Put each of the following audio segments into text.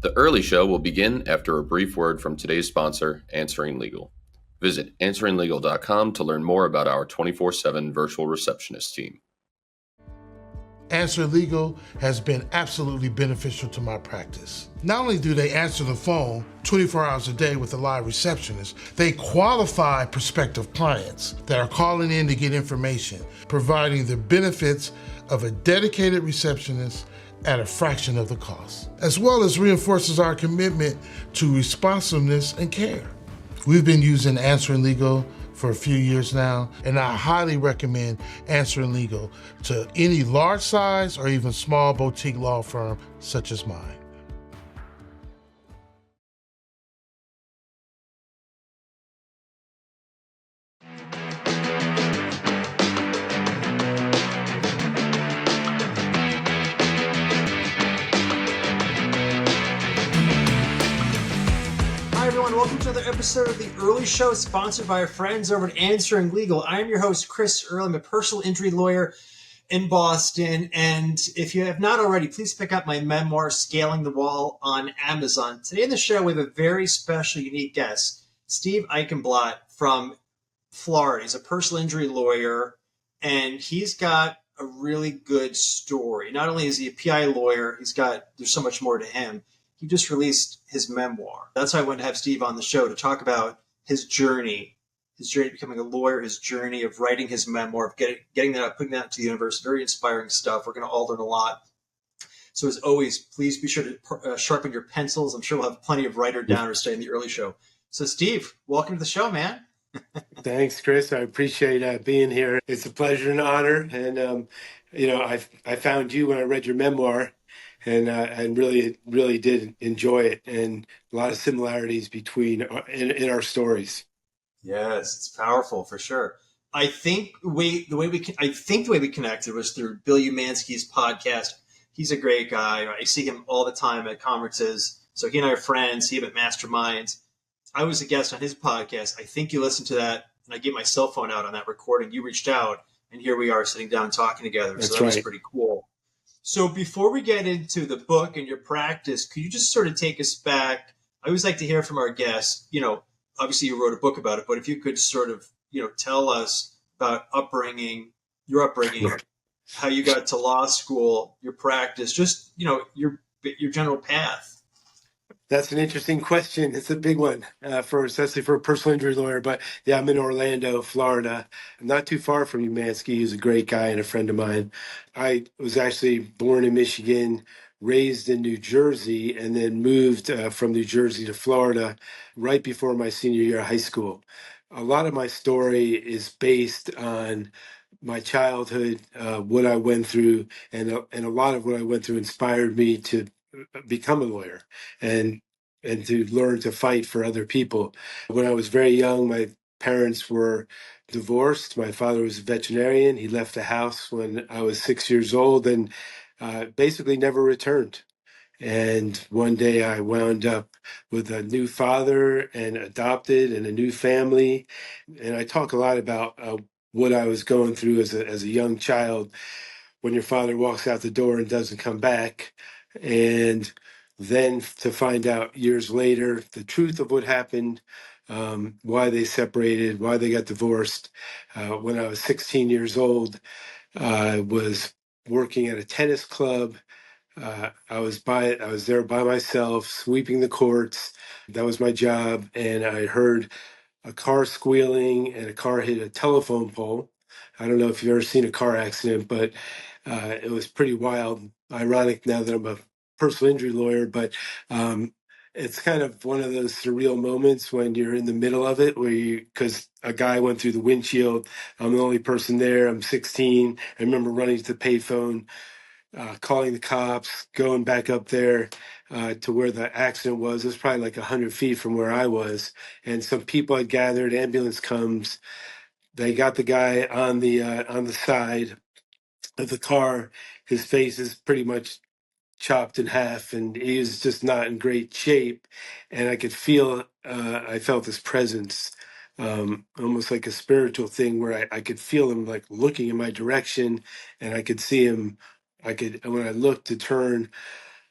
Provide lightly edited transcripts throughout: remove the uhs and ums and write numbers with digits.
The Earley Show will begin after a brief word from today's sponsor, Answering Legal. Visit answeringlegal.com to learn more about our 24/7 virtual receptionist team. Answer Legal has been absolutely beneficial to my practice. Not only do they answer the phone 24 hours a day with a live receptionist, they qualify prospective clients that are calling in to get information, providing the benefits of a dedicated receptionist at a fraction of the cost, as well as reinforces our commitment to responsiveness and care. We've been using Answering Legal for a few years now, and I highly recommend Answering Legal to any large size or even small boutique law firm such as mine. Welcome to another episode of the Earley Show, sponsored by our friends over at Answering Legal. I am your host, Chris Earley. I'm a personal injury lawyer in Boston. And if you have not already, please pick up my memoir, Scaling the Wall, on Amazon. Today in the show, we have a very special, unique guest, Steven Eichenblatt from Florida. He's a personal injury lawyer, and he's got a really good story. Not only is he a PI lawyer, there's so much more to him. He just released his memoir. That's why I wanted to have Steve on the show to talk about his journey becoming a lawyer, his journey of writing his memoir, of getting that out, putting that into the universe. Very inspiring stuff. We're going to all learn a lot. So as always, please be sure to sharpen your pencils. I'm sure we'll have plenty of writer downers today in the Earley Show. So Steve, welcome to the show, man. Thanks, Chris. I appreciate being here. It's a pleasure and honor. And, I found you when I read your memoir. And really did enjoy it, and a lot of similarities between in our stories. Yes, it's powerful for sure. I think the way we connected was through Bill Umansky's podcast. He's a great guy. I see him all the time at conferences. So he and I are friends. See him at masterminds. I was a guest on his podcast. I think you listened to that, and I gave my cell phone out on that recording. You reached out, and here we are sitting down talking together. That's so that right. was pretty cool. So before we get into the book and your practice, could you just sort of take us back? I always like to hear from our guests. Obviously you wrote a book about it, but if you could sort of, tell us about your upbringing, how you got to law school, your practice, just, your general path. That's an interesting question. It's a big one, especially for a personal injury lawyer. But yeah, I'm in Orlando, Florida. I'm not too far from Umansky. He's a great guy and a friend of mine. I was actually born in Michigan, raised in New Jersey, and then moved from New Jersey to Florida right before my senior year of high school. A lot of my story is based on my childhood, what I went through, and a lot of what I went through inspired me to become a lawyer and to learn to fight for other people. When I was very young, my parents were divorced. My father was a veterinarian. He left the house when I was 6 years old and basically never returned. And one day I wound up with a new father and adopted and a new family. And I talk a lot about what I was going through as a young child when your father walks out the door and doesn't come back. And then to find out years later the truth of what happened, why they separated, why they got divorced. When I was 16 years old, I was working at a tennis club. I was there by myself, sweeping the courts. That was my job. And I heard a car squealing and a car hit a telephone pole. I don't know if you've ever seen a car accident, but it was pretty wild. Ironic now that I'm a personal injury lawyer, but it's kind of one of those surreal moments when you're in the middle of it, because a guy went through the windshield. I'm the only person there. I'm 16. I remember running to the payphone, calling the cops, going back up there to where the accident was. It was probably like 100 feet from where I was. And some people had gathered. Ambulance comes. They got the guy on the side of the car. His face is pretty much chopped in half, and he was just not in great shape. And I felt his presence, almost like a spiritual thing, where I could feel him like looking in my direction, and I could see him. When I looked to turn,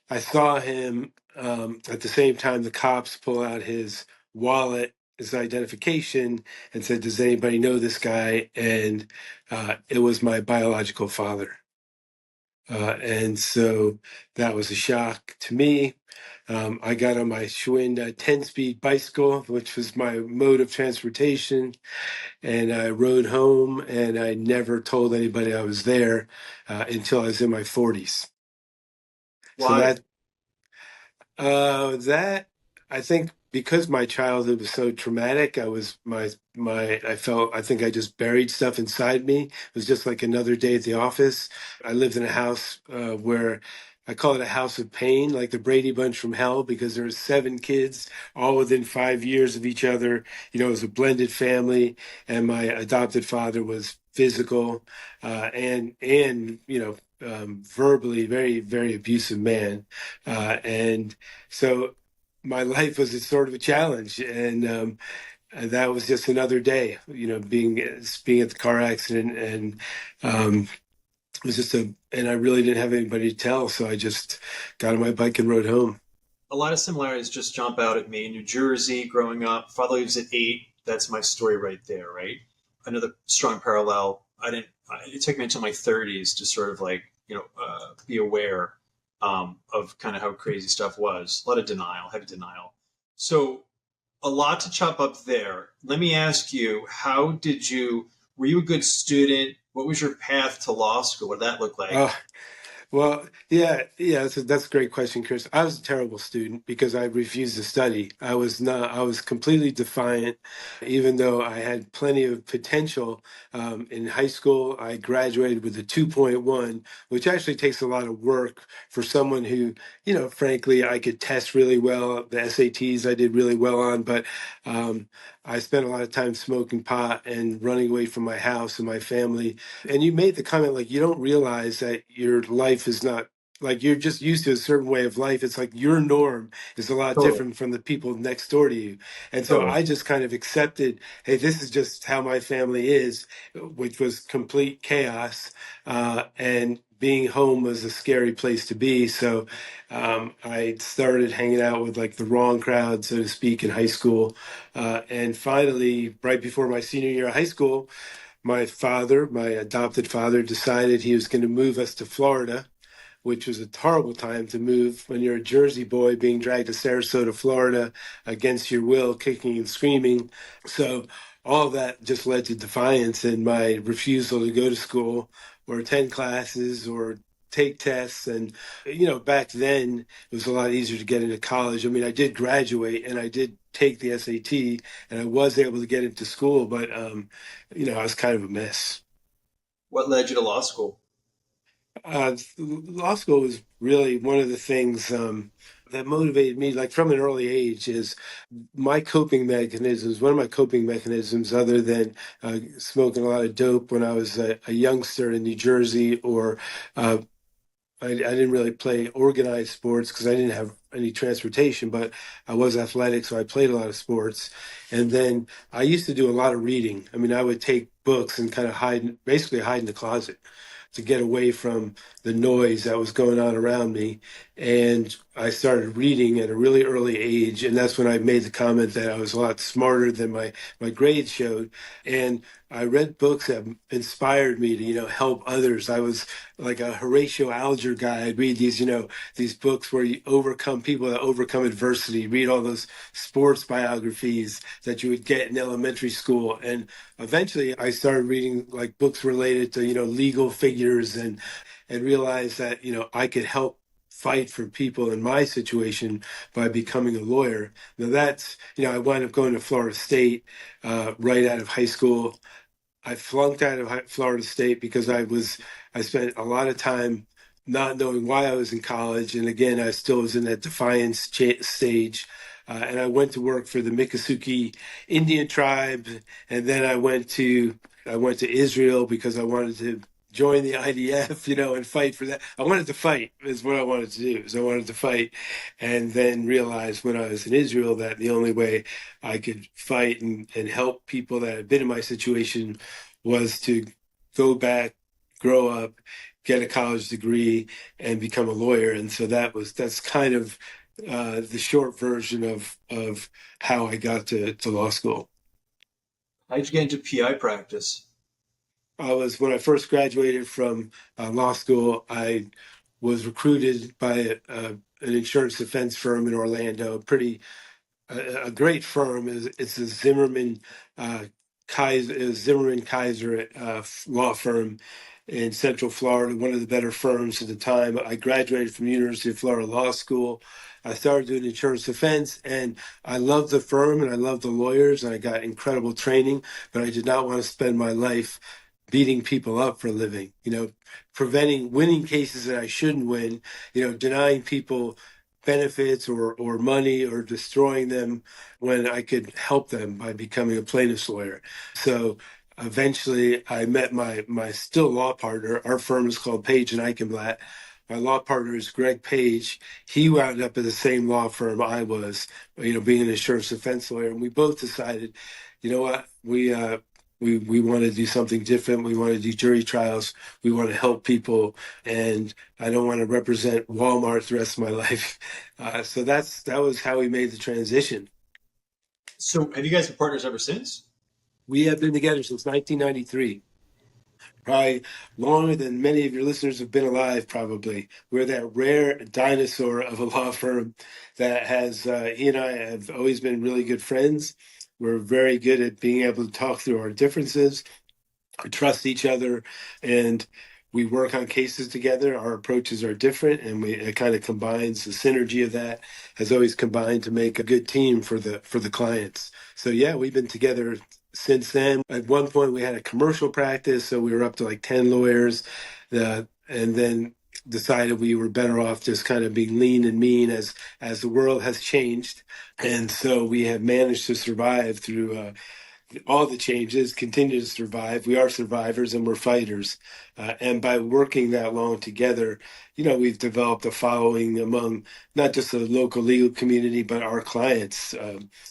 I saw him at the same time the cops pull out his wallet, his identification, and said, "Does anybody know this guy?" And it was my biological father. And so that was a shock to me. I got on my Schwinn 10-speed bicycle, which was my mode of transportation, and I rode home, and I never told anybody I was there until I was in my 40s. So Why? that I think because my childhood was so traumatic, I think I just buried stuff inside me. It was just like another day at the office. I lived in a house where I call it a house of pain, like the Brady Bunch from hell, because there were 7 kids, all within 5 years of each other. It was a blended family, and my adopted father was physical and verbally very, very abusive man. And so my life was a sort of a challenge, and that was just another day. Being at the car accident, and it was and I really didn't have anybody to tell, so I just got on my bike and rode home. A lot of similarities just jump out at me. New Jersey, growing up, father leaves at 8. That's my story right there, right? Another strong parallel. It took me until my 30s to sort of be aware of kind of how crazy stuff was. A lot of denial, heavy denial. So a lot to chop up there. Let me ask you, were you a good student? What was your path to law school? What did that look like? Uh, Well, yeah, that's a great question, Chris. I was a terrible student because I refused to study. I was completely defiant, even though I had plenty of potential. In high school, I graduated with a 2.1, which actually takes a lot of work for someone who, frankly, I could test really well. The SATs I did really well on, but um, I spent a lot of time smoking pot and running away from my house and my family. And you made the comment, like, you don't realize that your life is not, like, you're just used to a certain way of life. It's like your norm is a lot Totally. different from the people next door to you. And so Totally. I just kind of accepted, hey, this is just how my family is, which was complete chaos. And being home was a scary place to be. So I started hanging out with like the wrong crowd, so to speak, in high school. And finally, right before my senior year of high school, my adopted father, decided he was going to move us to Florida, which was a horrible time to move when you're a Jersey boy being dragged to Sarasota, Florida, against your will, kicking and screaming. So all of that just led to defiance and my refusal to go to school or attend classes or take tests. And, back then it was a lot easier to get into college. I mean, I did graduate and I did take the SAT and I was able to get into school, but, I was kind of a mess. What led you to law school? Law school was really one of the things that motivated me, like from an early age, is my coping mechanisms. One of my coping mechanisms, other than smoking a lot of dope when I was a youngster in New Jersey, or I didn't really play organized sports because I didn't have any transportation, but I was athletic, so I played a lot of sports. And then I used to do a lot of reading. I mean, I would take books and kind of basically hide in the closet to get away from the noise that was going on around me. And I started reading at a really early age. And that's when I made the comment that I was a lot smarter than my grades showed. And I read books that inspired me to, help others. I was like a Horatio Alger guy. I'd read these books where you overcome people that overcome adversity, read all those sports biographies that you would get in elementary school. And eventually I started reading like books related to, legal figures, and realized that, I could help fight for people in my situation by becoming a lawyer. Now I wound up going to Florida State right out of high school. I flunked out of Florida State because I spent a lot of time not knowing why I was in college. And again, I still was in that defiance stage. And I went to work for the Miccosukee Indian tribe. And then I went to Israel because I wanted to join the IDF, and fight for that. I wanted to fight is what I wanted to do. Is I wanted to fight, and then realized when I was in Israel that the only way I could fight and help people that had been in my situation was to go back, grow up, get a college degree and become a lawyer. And so that's kind of the short version of how I got to law school. How'd you get into PI practice? When I first graduated from law school, I was recruited by an insurance defense firm in Orlando, a great firm. It's a Zimmerman Kaiser law firm in Central Florida, one of the better firms at the time. I graduated from the University of Florida Law School. I started doing insurance defense, and I loved the firm and I loved the lawyers, and I got incredible training, but I did not want to spend my life beating people up for a living, winning cases that I shouldn't win, denying people benefits or money or destroying them when I could help them by becoming a plaintiff's lawyer. So eventually I met my still law partner. Our firm is called Page and Eichenblatt. My law partner is Greg Page. He wound up at the same law firm I was, being an insurance defense lawyer. And we both decided, you know what, we want to do something different. We want to do jury trials. We want to help people. And I don't want to represent Walmart the rest of my life. So that was how we made the transition. So have you guys been partners ever since? We have been together since 1993. Probably longer than many of your listeners have been alive, probably. We're that rare dinosaur of a law firm that he and I have always been really good friends. We're very good at being able to talk through our differences, trust each other, and we work on cases together. Our approaches are different, and it kind of combines. The synergy of that has always combined to make a good team for the clients. So yeah, we've been together since then. At one point, we had a commercial practice, so we were up to like 10 lawyers, and then decided we were better off just kind of being lean and mean as the world has changed. And so we have managed to survive through all the changes, continue to survive. We are survivors and we're fighters. And by working that long together, we've developed a following among not just the local legal community, but our clients,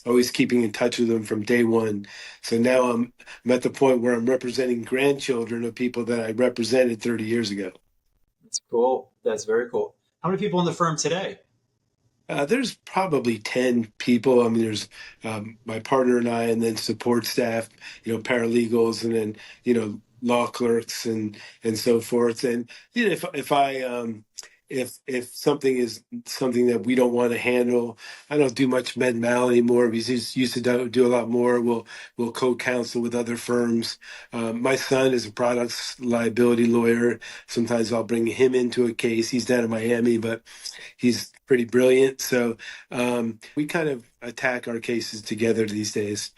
always keeping in touch with them from day one. So now I'm at the point where I'm representing grandchildren of people that I represented 30 years ago. That's cool. That's very cool. How many people in the firm today? There's probably 10 people. I mean, there's my partner and I, and then support staff, paralegals, and then, law clerks and so forth. And, if something is something that we don't want to handle, I don't do much med mal anymore. We used to do a lot more. We'll co-counsel with other firms. My son is a products liability lawyer. Sometimes I'll bring him into a case. He's down in Miami, but he's pretty brilliant. So we kind of attack our cases together these days.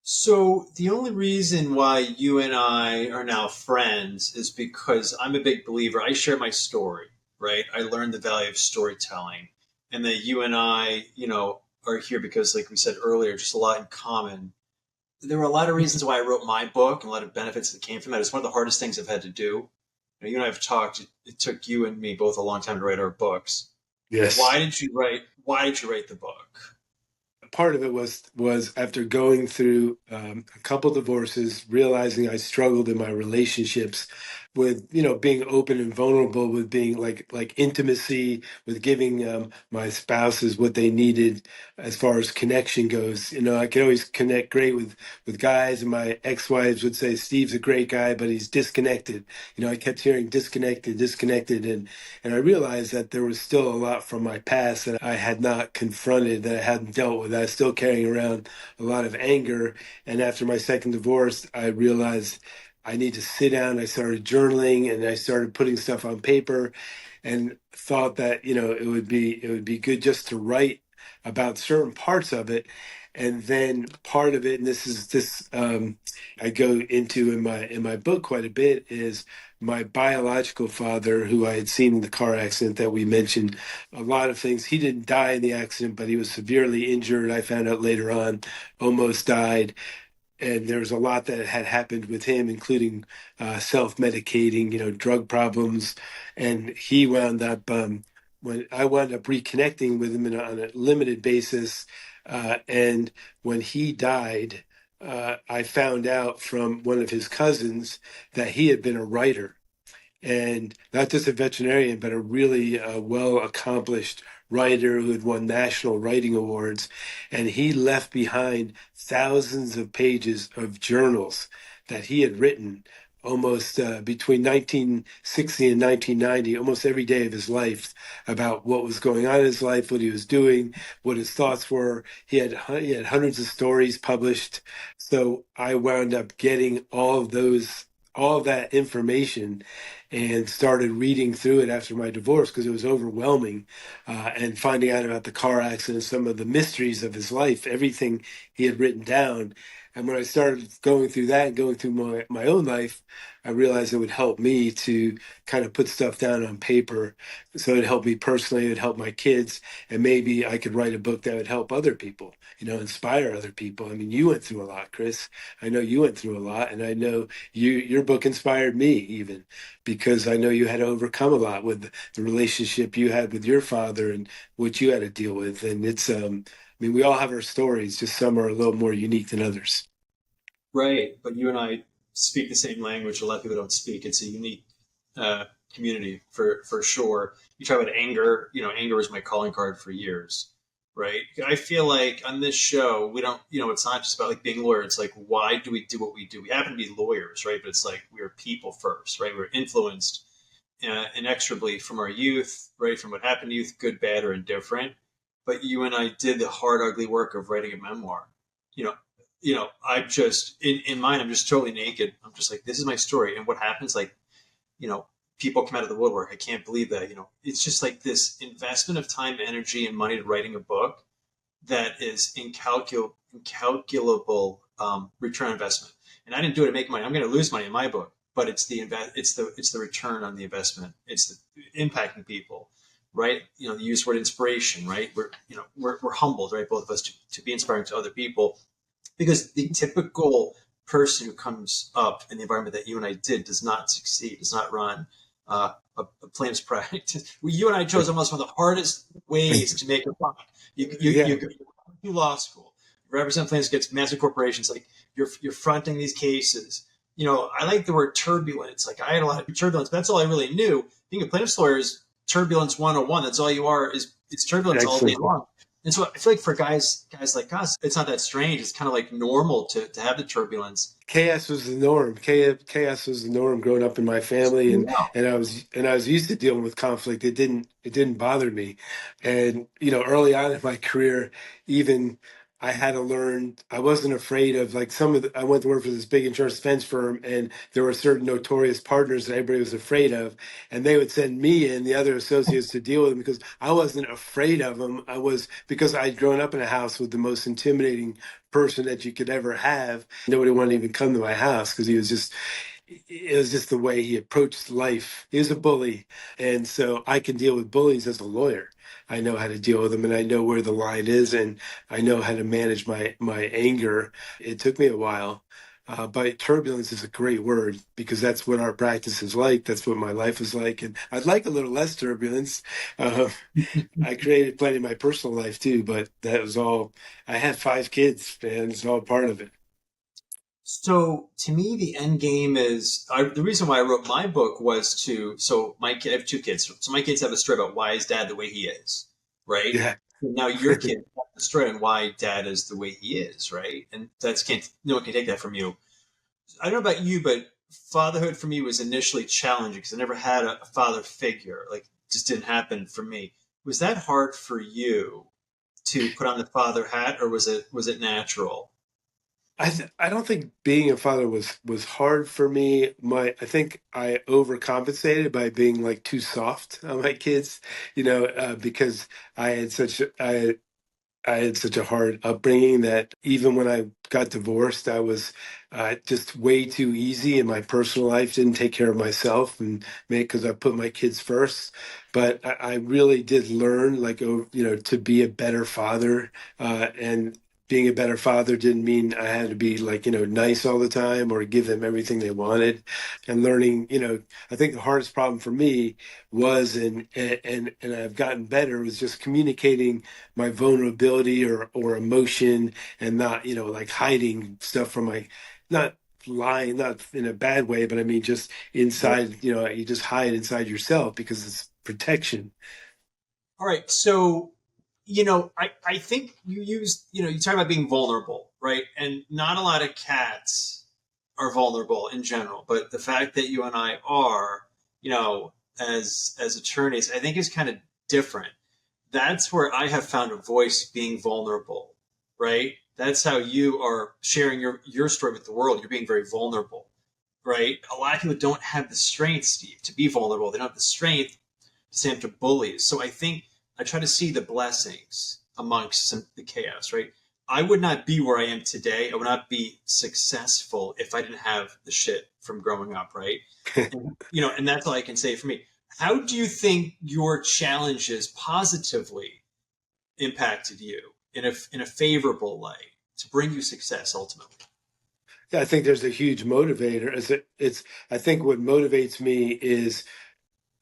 So the only reason why you and I are now friends is because I'm a big believer. I share my story, right? I learned the value of storytelling, and that you and I, are here because, like we said earlier, just a lot in common. There were a lot of reasons why I wrote my book and a lot of benefits that came from that. It's one of the hardest things I've had to do. You and I have talked. It took you and me both a long time to write our books. Yes. Why did you write the book? Part of it was after going through a couple divorces, realizing I struggled in my relationships with, being open and vulnerable, with being like intimacy, with giving my spouses what they needed as far as connection goes. I could always connect great with guys, and my ex-wives would say, Steve's a great guy, but he's disconnected. I kept hearing disconnected. And I realized that there was still a lot from my past that I had not confronted, that I hadn't dealt with. I was still carrying around a lot of anger. And after my second divorce, I realized I need to sit down. I started journaling and I started putting stuff on paper, and thought that, it would be good just to write about certain parts of it. And then part of it, and this I go into in my book quite a bit, is my biological father, who I had seen in the car accident that we mentioned. A lot of things. He didn't die in the accident, but he was severely injured. I found out later on, almost died. And there was a lot that had happened with him, including self-medicating, drug problems. And he wound up, when I wound up reconnecting with him on a limited basis. And when he died, I found out from one of his cousins that he had been a writer. and not just a veterinarian, but a really well accomplished writer who had won national writing awards. And he left behind thousands of pages of journals that he had written almost between 1960 and 1990, almost every day of his life, about what was going on in his life, what he was doing, what his thoughts were. He had hundreds of stories published. So I wound up getting all of that information and started reading through it after my divorce because it was overwhelming, and finding out about the car accident, some of the mysteries of his life, everything he had written down. And when I started going through that and going through my own life, I realized it would help me to kind of put stuff down on paper. So it helped me personally, it would help my kids, and maybe I could write a book that would help other people, inspire other people. I mean, you went through a lot, Chris. I know you went through a lot, and I know your book inspired me even because I know you had to overcome a lot with the relationship you had with your father and what you had to deal with. And it's, we all have our stories, just some are a little more unique than others. Right, but you and I speak the same language. A lot of people don't speak. It's a unique community for sure. You talk about anger. Anger was my calling card for years. Right. I feel like on this show we don't. It's not just about like being a lawyer. It's like, why do we do what we do? We happen to be lawyers, right? But it's like we're people first, right? We're influenced inexorably from our youth, right? From what happened to youth, good, bad, or indifferent. But you and I did the hard, ugly work of writing a memoir. You know, I'm just in mine. I'm just totally naked. I'm just like, this is my story, and what happens, like, you know, people come out of the woodwork. I can't believe that. It's just like this investment of time, energy, and money to writing a book that is incalculable return on investment. And I didn't do it to make money. I'm going to lose money in my book, but it's the return on the investment. It's the impacting people, right? You use the word inspiration, right? We're humbled, right? Both of us to be inspiring to other people, because the typical person who comes up in the environment that you and I did does not succeed, does not run a plaintiff's practice. You and I chose almost one of the hardest ways to make a buck. You go to law school, represent plaintiffs against massive corporations. Like you're fronting these cases. I like the word turbulence. Like I had a lot of turbulence, but that's all I really knew. Being a plaintiff's lawyer is turbulence 101. That's all you are. It's turbulence all day long. And so I feel like for guys like us, it's not that strange. It's kind of like normal to have the turbulence. Chaos was the norm. Chaos was the norm growing up in my family, and I was used to dealing with conflict. It didn't bother me, and early on in my career, even I had to learn. I wasn't afraid of like I went to work for this big insurance defense firm, and there were certain notorious partners that everybody was afraid of, and they would send me and the other associates to deal with them because I wasn't afraid of them. Because I'd grown up in a house with the most intimidating person that you could ever have. Nobody wanted to even come to my house because it was just the way he approached life. He was a bully. And so I can deal with bullies as a lawyer. I know how to deal with them, and I know where the line is, and I know how to manage my anger. It took me a while. But turbulence is a great word because that's what our practice is like. That's what my life is like. And I'd like a little less turbulence. I created plenty in my personal life too, but that was all. I had 5 kids, man. It's all part of it. So to me, the end game is the reason why I wrote my book was I have 2 kids. So my kids have a story about why is dad the way he is, right? Yeah. Now your kid have a story on why dad is the way he is, right? And no one can take that from you. I don't know about you, but fatherhood for me was initially challenging because I never had a father figure. Like, it just didn't happen for me. Was that hard for you to put on the father hat, or was it natural? I don't think being a father was hard for me. I think I overcompensated by being like too soft on my kids, because I had such a hard upbringing that even when I got divorced, I was just way too easy in my personal life. Didn't take care of myself, and because I put my kids first. But I really did learn, like, to be a better father, and being a better father didn't mean I had to be like, nice all the time or give them everything they wanted. And learning, I think the hardest problem for me was, and I've gotten better, was just communicating my vulnerability or emotion, and not, like hiding stuff from not lying, not in a bad way, but I mean, just inside, you just hide inside yourself because it's protection. All right. So, I think you talk about being vulnerable, right? And not a lot of cats are vulnerable in general, but the fact that you and I are, as attorneys, I think is kind of different. That's where I have found a voice being vulnerable, right? That's how you are sharing your story with the world. You're being very vulnerable, right? A lot of people don't have the strength, Steve, to be vulnerable. They don't have the strength to stand up to bullies. So I think I try to see the blessings amongst the chaos, right? I would not be where I am today. I would not be successful if I didn't have the shit from growing up, right? And that's all I can say for me. How do you think your challenges positively impacted you in a favorable light to bring you success ultimately? Yeah, I think there's a huge motivator. I think what motivates me is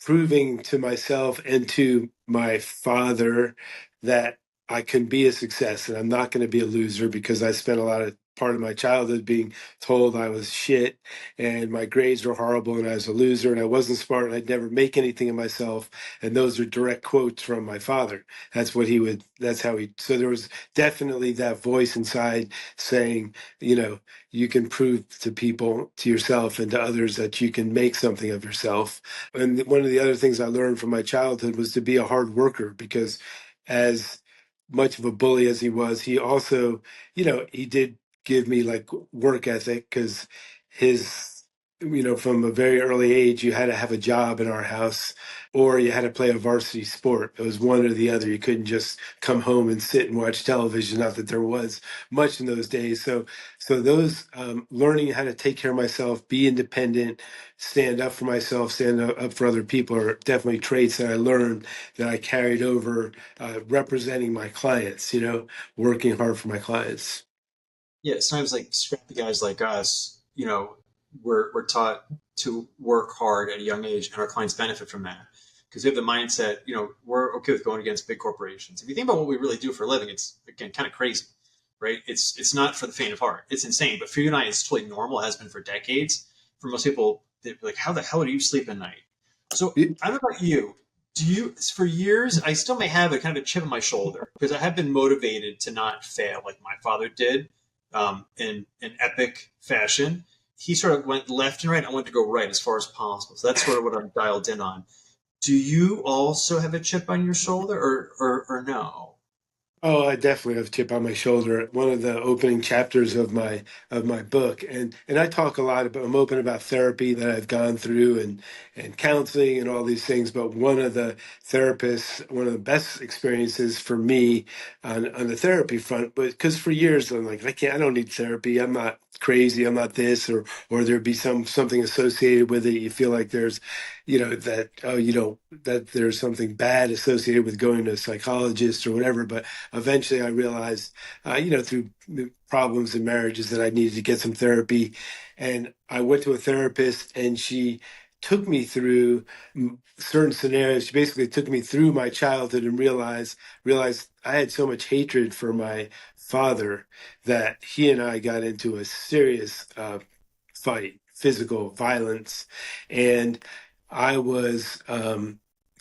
proving to myself and to my father that I can be a success and I'm not going to be a loser, because I spent a lot of part of my childhood being told I was shit and my grades were horrible and I was a loser and I wasn't smart and I'd never make anything of myself. And those are direct quotes from my father. So there was definitely that voice inside saying, you can prove to people, to yourself and to others, that you can make something of yourself. And one of the other things I learned from my childhood was to be a hard worker, because as much of a bully as he was, he also, he did give me like work ethic, because from a very early age, you had to have a job in our house or you had to play a varsity sport. It was one or the other. You couldn't just come home and sit and watch television. Not that there was much in those days. So those learning how to take care of myself, be independent, stand up for myself, stand up for other people are definitely traits that I learned that I carried over, representing my clients, working hard for my clients. Yeah, sometimes like scrappy guys like us, we're taught to work hard at a young age, and our clients benefit from that because we have the mindset, we're okay with going against big corporations. If you think about what we really do for a living, it's again kind of crazy, right? It's not for the faint of heart. It's insane, but for you and I, it's totally normal. It has been for decades. For most people, they're like, "How the hell do you sleep at night?" So I don't know about you. Do you, for years, I still may have a kind of a chip on my shoulder because I have been motivated to not fail like my father did, in epic fashion. He sort of went left and right. I wanted to go right as far as possible. So that's sort of what I'm dialed in on. Do you also have a chip on your shoulder, or no? Oh, I definitely have a chip on my shoulder. One of the opening chapters of my book, and I talk a lot about. I'm open about therapy that I've gone through and counseling and all these things. But one of the therapists, one of the best experiences for me on the therapy front, but because for years I'm like, I don't need therapy. I'm not crazy. I'm not this, or there'd be something associated with it. You feel like there's, that that there's something bad associated with going to a psychologist or whatever. But eventually I realized, through problems in marriages, that I needed to get some therapy. And I went to a therapist and she took me through certain scenarios. She basically took me through my childhood and realized I had so much hatred for my father that he and I got into a serious fight, physical violence. And I was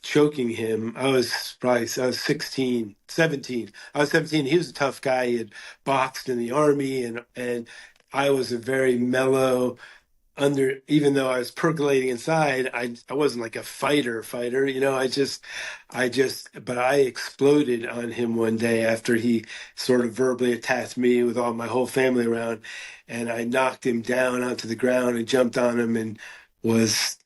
choking him. I was 16, 17. I was 17. He was a tough guy. He had boxed in the army, and I was a very mellow, even though I was percolating inside, I wasn't like a fighter, but I exploded on him one day after he sort of verbally attacked me with all my whole family around, and I knocked him down onto the ground and jumped on him and was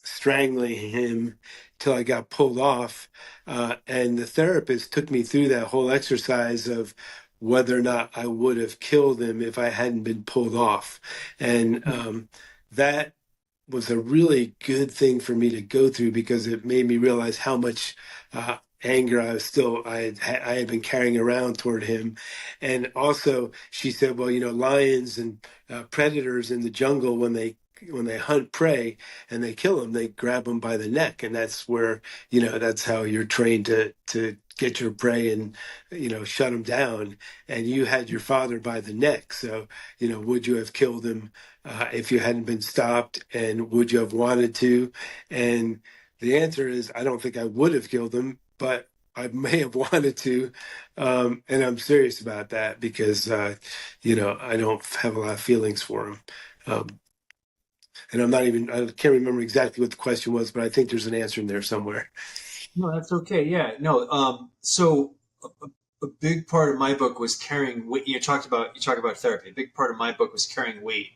strangling him till I got pulled off. And the therapist took me through that whole exercise of whether or not I would have killed him if I hadn't been pulled off. And that was a really good thing for me to go through, because it made me realize how much anger I had been carrying around toward him. And also she said, well, lions and predators in the jungle, when they hunt prey and they kill them, they grab them by the neck, and that's where that's how you're trained to get your prey and, shut him down. And you had your father by the neck. So, would you have killed him if you hadn't been stopped? And would you have wanted to? And the answer is, I don't think I would have killed him, but I may have wanted to. And I'm serious about that because, I don't have a lot of feelings for him. And I can't remember exactly what the question was, but I think there's an answer in there somewhere. No, that's okay. Yeah, no. So a big part of my book was carrying weight. You talk about therapy. A big part of my book was carrying weight.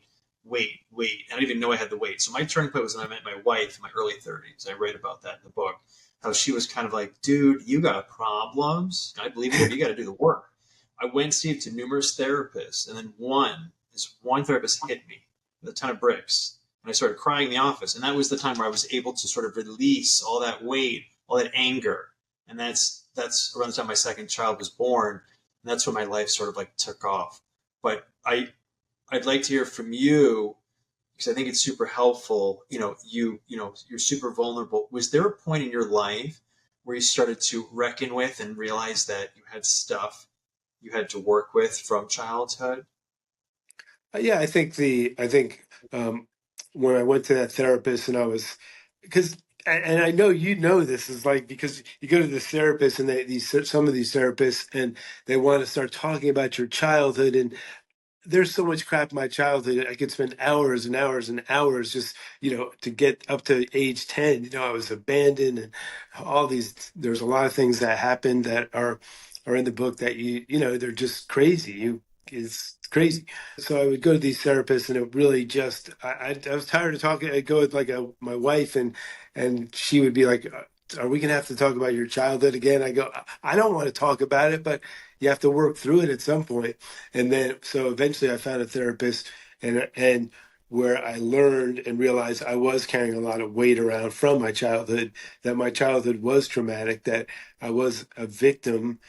I didn't even know I had the weight. So my turning point was when I met my wife in my early 30s. I write about that in the book. How she was kind of like, dude, you got problems. I believe in you. You got to do the work. I went, Steve, to numerous therapists, and then this one therapist hit me with a ton of bricks, and I started crying in the office. And that was the time where I was able to sort of release all that weight, all that anger. And that's around the time my second child was born. And that's when my life sort of like took off. But I'd like to hear from you because I think it's super helpful. You're super vulnerable. Was there a point in your life where you started to reckon with and realize that you had stuff you had to work with from childhood? Yeah, I think when I went to that therapist and and I know this is like because you go to this therapist and some of these therapists and they want to start talking about your childhood, and there's so much crap in my childhood. I could spend hours and hours and hours just, to get up to age 10. I was abandoned and there's a lot of things that happened that are in the book that they're just crazy. It's crazy. So I would go to these therapists and it really just, I was tired of talking. I'd go with my wife and she would be like, are we going to have to talk about your childhood again? I go, I don't want to talk about it, but you have to work through it at some point. And then, so eventually I found a therapist and where I learned and realized I was carrying a lot of weight around from my childhood, that my childhood was traumatic, that I was a victim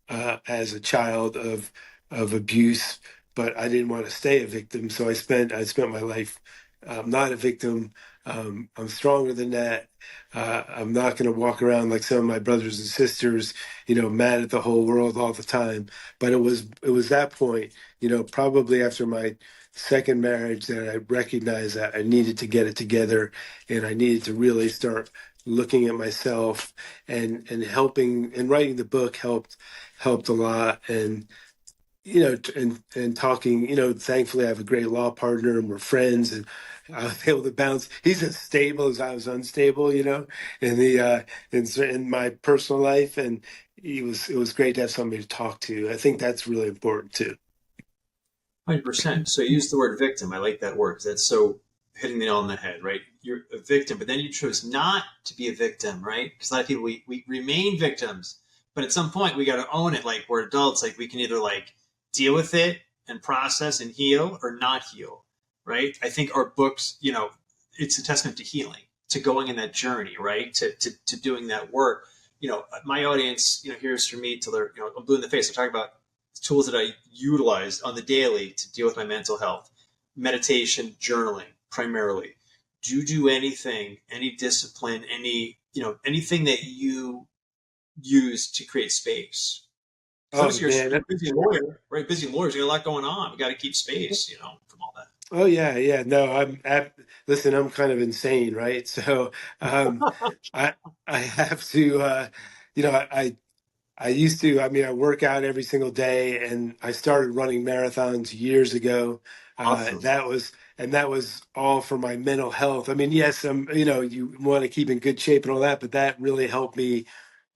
as a child of abuse, but I didn't want to stay a victim. So I spent my life not a victim. I'm stronger than that. I'm not going to walk around like some of my brothers and sisters, mad at the whole world all the time. But it was that point, probably after my second marriage that I recognized that I needed to get it together and I needed to really start looking at myself and helping, and writing the book helped a lot. And and talking, thankfully I have a great law partner and we're friends, and I was able to bounce. He's as stable as I was unstable, in in my personal life. And it was great to have somebody to talk to. I think that's really important too. 100%. So you use the word victim. I like that word because that's so hitting the nail on the head, right? You're a victim, but then you chose not to be a victim, right? Because a lot of people, we remain victims, but at some point we got to own it. Like we're adults, like we can either like deal with it and process and heal or not heal, right? I think our books, it's a testament to healing, to going in that journey, right? To doing that work. My audience, here's from me till they're, I'm blue in the face. I'm talking about tools that I utilize on the daily to deal with my mental health, meditation, journaling, primarily. Do you do anything, any discipline, anything that you use to create space? Oh You're man, a busy lawyer, right? Busy lawyers, you got a lot going on. We got to keep space, from all that. oh yeah. No, listen, I'm kind of insane, right? So I I have to I used to, I work out every single day, and I started running marathons years ago. Awesome. That was all for my mental health. Yes, you want to keep in good shape and all that, but that really helped me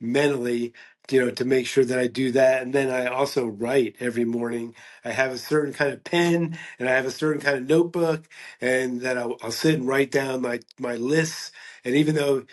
mentally, to make sure that I do that. And then I also write every morning. I have a certain kind of pen and I have a certain kind of notebook, and that I'll sit and write down my lists. And even though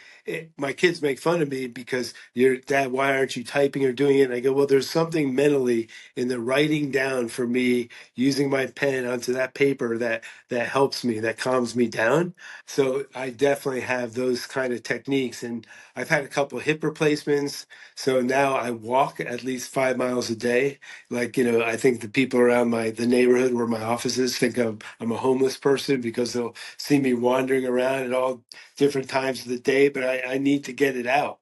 my kids make fun of me because your dad, why aren't you typing or doing it? And I go, well, there's something mentally in the writing down for me, using my pen onto that paper that helps me, that calms me down. So I definitely have those kind of techniques. And I've had a couple of hip replacements. So now I walk at least 5 miles a day. Like, I think the people around the neighborhood where my office is think I'm a homeless person because they'll see me wandering around at all different times of the day, but I need to get it out.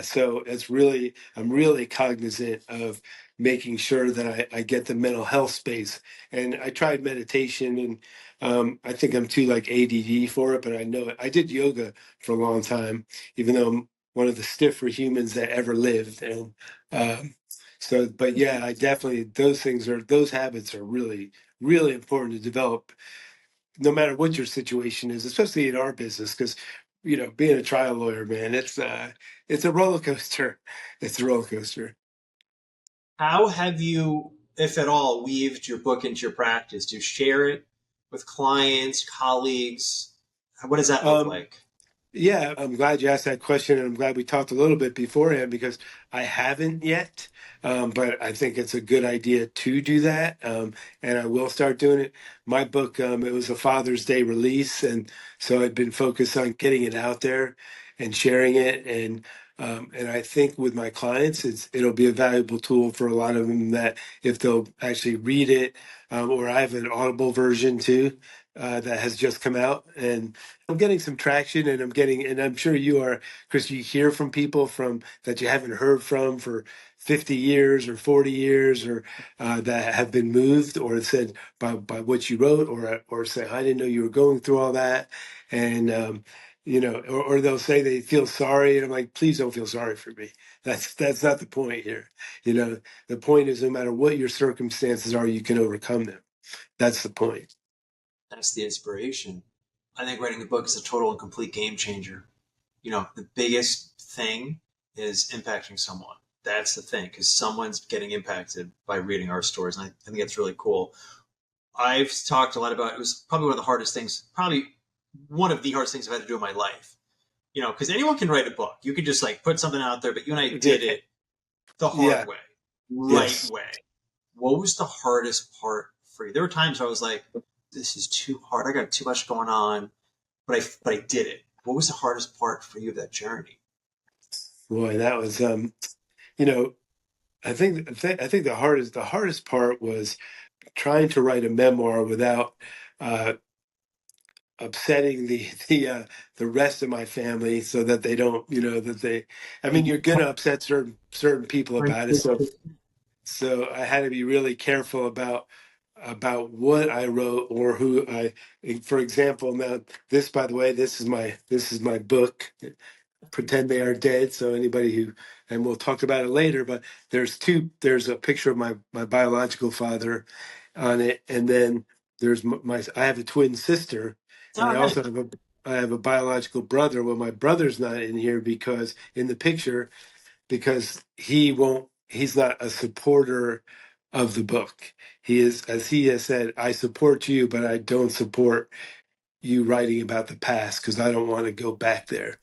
So I'm really cognizant of making sure that I get the mental health space. And I tried meditation, and I think I'm too like ADD for it, but I know it. I did yoga for a long time, even though I'm one of the stiffer humans that ever lived. And but yeah, I definitely, those habits are really, really important to develop, no matter what your situation is, especially in our business, because being a trial lawyer, man, it's a roller coaster. It's a roller coaster. How have you, if at all, weaved your book into your practice? Do you share it with clients, colleagues? What does that look Um, like? Yeah, I'm glad you asked that question, and I'm glad we talked a little bit beforehand because I haven't yet, but I think it's a good idea to do that, and I will start doing it. My book, it was a Father's Day release, and so I've been focused on getting it out there and sharing it, and I think with my clients, it'll be a valuable tool for a lot of them that if they'll actually read it, or I have an Audible version too that has just come out, and I'm getting some traction, and I'm sure you are, Chris. You hear from people from that you haven't heard from for 50 years or 40 years, or that have been moved or said by what you wrote, or say, I didn't know you were going through all that, and or they'll say they feel sorry, and I'm like, please don't feel sorry for me. That's not the point here. The point is, no matter what your circumstances are, you can overcome them. That's the point. That's the inspiration. I think writing a book is a total and complete game changer. The biggest thing is impacting someone. That's the thing, because someone's getting impacted by reading our stories. And I think that's really cool. I've talked a lot about, it was probably one of the hardest things, probably one of the hardest things I've had to do in my life. Because anyone can write a book. You could just like put something out there, but you and I did it the hard Yeah. way, right Yes. way. What was the hardest part for you? There were times where I was like, this is too hard. I got too much going on, but I did it. What was the hardest part for you of that journey? Boy, that was you know, I think the hardest part was trying to write a memoir without uh, upsetting the rest of my family, so that they don't, that they. I mean, you're gonna upset certain people about it, so I had to be really careful about what I wrote or who I. For example, now this, by the way, this is my book. Pretend They Are Dead. So anybody who, and we'll talk about it later, but there's a picture of my biological father on it, and then there's I have a twin sister, and Oh, nice. I have a biological brother. Well, my brother's not in here because in the picture, because he's not a supporter of the book. He is, as he has said, I support you, but I don't support you writing about the past because I don't want to go back there.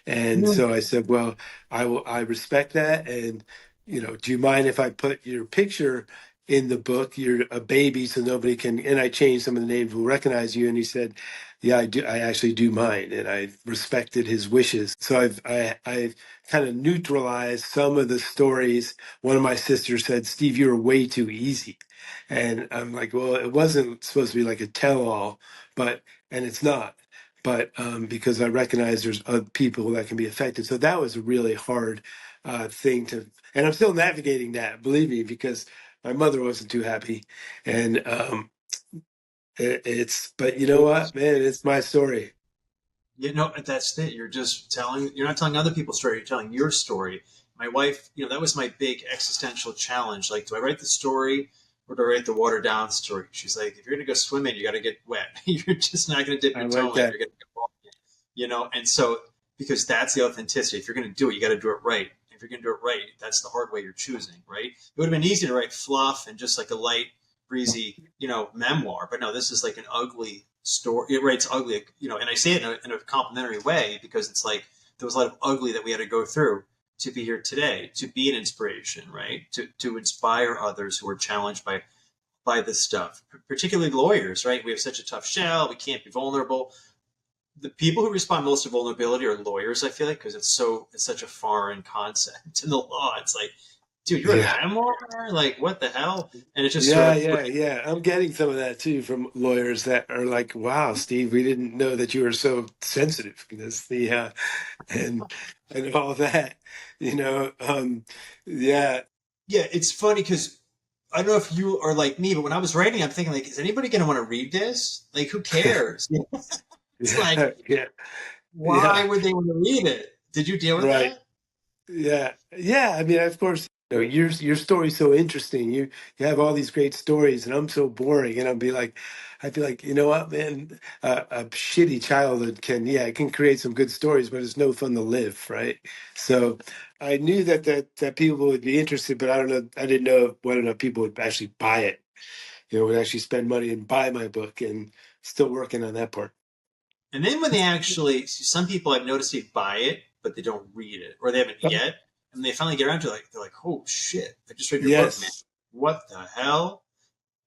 And so I said, well, I respect that. And, do you mind if I put your picture in the book? You're a baby, so nobody can, and I changed some of the names, will recognize you. And he said, yeah, I do. I actually do mind. And I respected his wishes. So I've kind of neutralized some of the stories. One of my sisters said, Steve, you're way too easy. And I'm like, well, it wasn't supposed to be like a tell-all, and it's not, but because I recognize there's other people that can be affected. So that was a really hard thing and I'm still navigating that, believe me, because my mother wasn't too happy. And but you know what, man, it's my story. That's it. You're not telling other people's story. You're telling your story. My wife, that was my big existential challenge. Like, do I write the story or do I write the watered down story? She's like, if you're going to go swimming, you got to get wet. You're just not going to dip I your like toe in. that. You're going to get walking, And so, because that's the authenticity. If you're going to do it, you got to do it right. If you're going to do it right, that's the hard way you're choosing, right? It would have been easy to write fluff and just like a light, breezy, memoir. But no, this is like an ugly story. It writes ugly, and I say it in a complimentary way because it's like there was a lot of ugly that we had to go through to be here today, to be an inspiration, right? To inspire others who are challenged by this stuff, particularly lawyers, right? We have such a tough shell. We can't be vulnerable. The people who respond most to vulnerability are lawyers, I feel like, because it's such a foreign concept in the law. It's like, dude, you wrote Yeah. a memoir? Like, what the hell? And it just sort Yeah, of, yeah, yeah. I'm getting some of that too from lawyers that are like, "Wow, Steve, we didn't know that you were so sensitive." This the and and all that, you know. Yeah, yeah, it's funny because I don't know if you are like me, but when I was writing, I'm thinking, like, is anybody going to want to read this? Like, who cares? It's like, yeah, yeah, why yeah. would they want to read it? Did you deal with Right. that? Yeah, yeah. I mean, of course, your story's so interesting. You have all these great stories, and I'm so boring. And I'd be like, you know what, man? A shitty childhood can, yeah, it can create some good stories, but it's no fun to live, right? So, I knew that people would be interested, but I don't know. I didn't know whether or not people would actually buy it. Would actually spend money and buy my book, and still working on that part. And then when they actually, some people I've noticed they buy it, but they don't read it, or they haven't yet, and they finally get around to it, like, they're like, "Oh shit! I just read your book, man. Yes. What the hell?"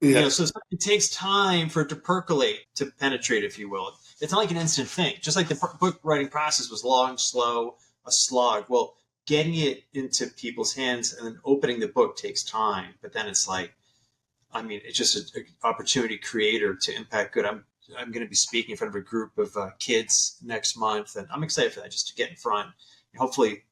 Yeah. So it takes time for it to percolate, to penetrate, if you will. It's not like an instant thing. Just like the book writing process was long, slow, a slog. Well, getting it into people's hands and then opening the book takes time. But then it's like, I mean, it's just an opportunity creator to impact good. I'm going to be speaking in front of a group of kids next month, and I'm excited for that, just to get in front and hopefully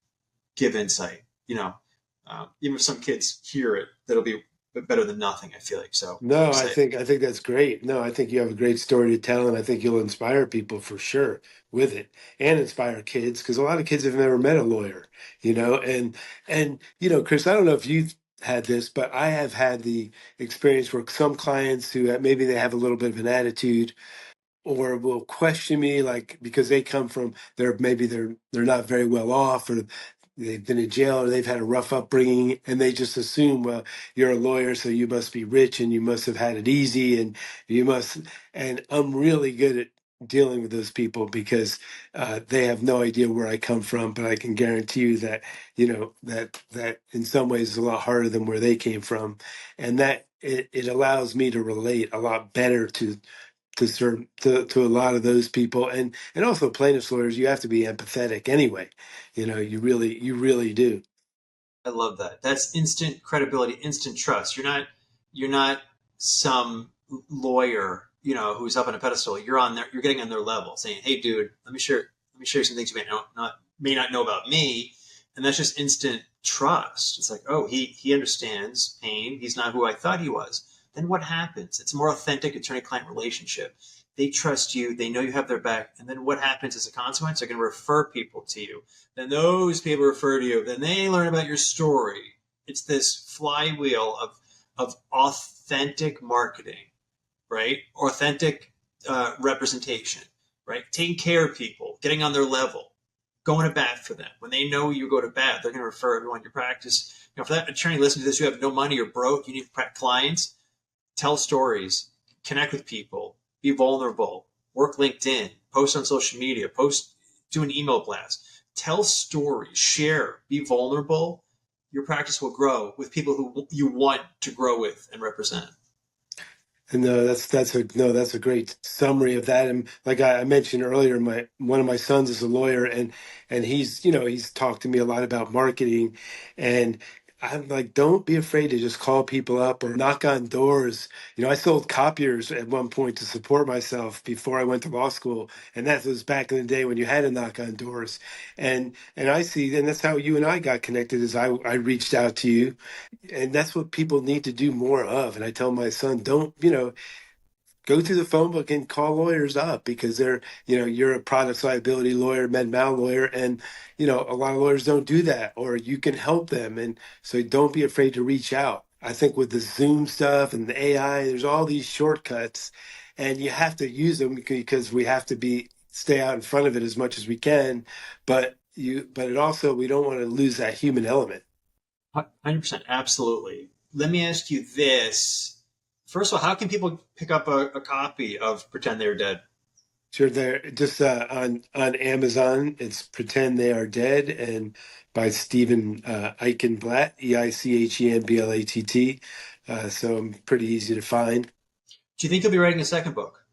give insight. Even if some kids hear it, that'll be better than nothing. I feel like so. I'm No, excited. I think that's great. No, I think you have a great story to tell, and I think you'll inspire people for sure with it, and inspire kids because a lot of kids have never met a lawyer, Chris, I don't know if you've had this, but I have had the experience where some clients who maybe they have a little bit of an attitude or will question me like because they come from they're not very well off or they've been in jail or they've had a rough upbringing and they just assume well you're a lawyer so you must be rich and you must have had it easy and you must and I'm really good at dealing with those people because they have no idea where I come from but I can guarantee you that that in some ways is a lot harder than where they came from and that it allows me to relate a lot better to a lot of those people and also plaintiffs lawyers you have to be empathetic anyway you really do. I love that. That's instant credibility, instant trust. You're not some lawyer, who's up on a pedestal. You're on there. You're getting on their level, saying, "Hey, dude, let me share some things you may not know about me," and that's just instant trust. It's like, oh, he understands pain. He's not who I thought he was. Then what happens? It's a more authentic attorney-client relationship. They trust you. They know you have their back. And then what happens as a consequence? They're going to refer people to you. Then those people refer to you. Then they learn about your story. It's this flywheel of authentic marketing, right? Authentic representation, right? Taking care of people, getting on their level, going to bat for them. When they know you go to bat, they're going to refer everyone in your practice. For that attorney listening to this, you have no money, you're broke, you need clients, tell stories, connect with people, be vulnerable, work LinkedIn, post on social media, do an email blast, tell stories, share, be vulnerable. Your practice will grow with people who you want to grow with and represent. And no, that's a great summary of that. And like I mentioned earlier, my one of my sons is a lawyer, and he's talked to me a lot about marketing, and I'm like, don't be afraid to just call people up or knock on doors. I sold copiers at one point to support myself before I went to law school, and that was back in the day when you had to knock on doors. And I see, and that's how you and I got connected. Is I reached out to you and that's what people need to do more of. And I tell my son, don't, go through the phone book and call lawyers up because you're a products liability lawyer, med mal lawyer, and a lot of lawyers don't do that, or you can help them. And so don't be afraid to reach out. I think with the Zoom stuff and the AI, there's all these shortcuts, and you have to use them because we have to stay out in front of it as much as we can. But it also we don't want to lose that human element. 100%, absolutely. Let me ask you this. First of all, how can people pick up a copy of Pretend They're Dead? Sure, they're just on Amazon. It's "Pretend They Are Dead" and by Steven Eichenblatt, Eichenblatt. So pretty easy to find. Do you think you'll be writing a second book?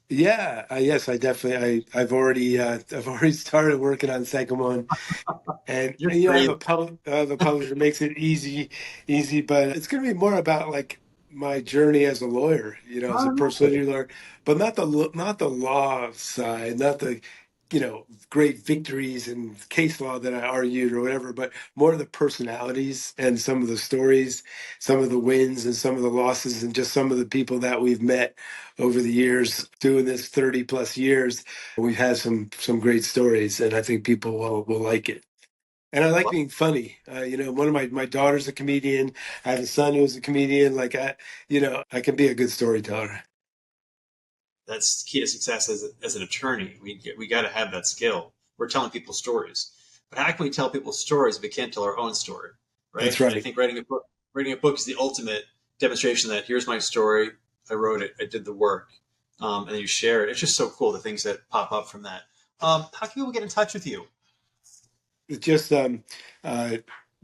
Yeah, yes, I definitely. I've already started working on the second one, You're and I have crazy. the publisher makes it easy, but it's going to be more about like my journey as a lawyer, as a Oh, personal nice. injury lawyer, but not the law side, not the great victories and case law that I argued or whatever, but more of the personalities and some of the stories, some of the wins and some of the losses, and just some of the people that we've met over the years doing this 30 plus years. We've had some great stories, and I think people will like it. And I like Well, being funny. One of my daughter's a comedian. I have a son who's a comedian. I can be a good storyteller. that's the key to success as an attorney. We got to have that skill. We're telling people stories, but how can we tell people stories if we can't tell our own story, That's right? And I right. think writing a book is the ultimate demonstration that here's my story. I wrote it. I did the work, and then you share it. It's just so cool the things that pop up from that. How can people get in touch with you? It's just uh,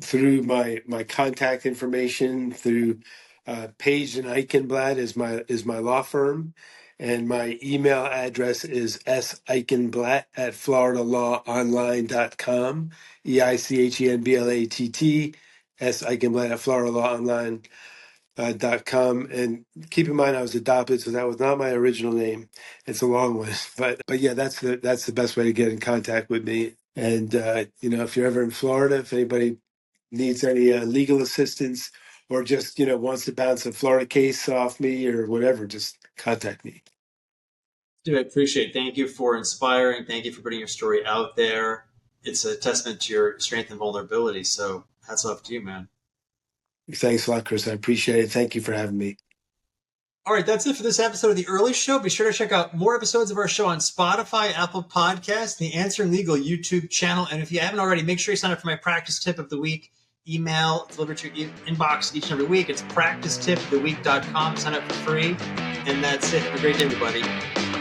through my contact information through Page and Eichenblatt is my law firm, and my email address is seichenblatt at floridalawonline.com. EICHENBLATT Eichenblatt at floridalawonline.com. And keep in mind I was adopted, so that was not my original name. It's a long one, but yeah, that's the best way to get in contact with me. And if you're ever in Florida, if anybody needs any legal assistance or just wants to bounce a Florida case off me or whatever, just contact me. Dude, I appreciate it. Thank you for inspiring. Thank you for putting your story out there. It's a testament to your strength and vulnerability. So hats off to you, man. Thanks a lot, Chris. I appreciate it. Thank you for having me. All right, that's it for this episode of The Earley Show. Be sure to check out more episodes of our show on Spotify, Apple Podcasts, the Answering Legal YouTube channel. And if you haven't already, make sure you sign up for my practice tip of the week email delivered to your inbox each and every week. It's practicetipoftheweek.com. Sign up for free. And that's it. Have a great day, everybody.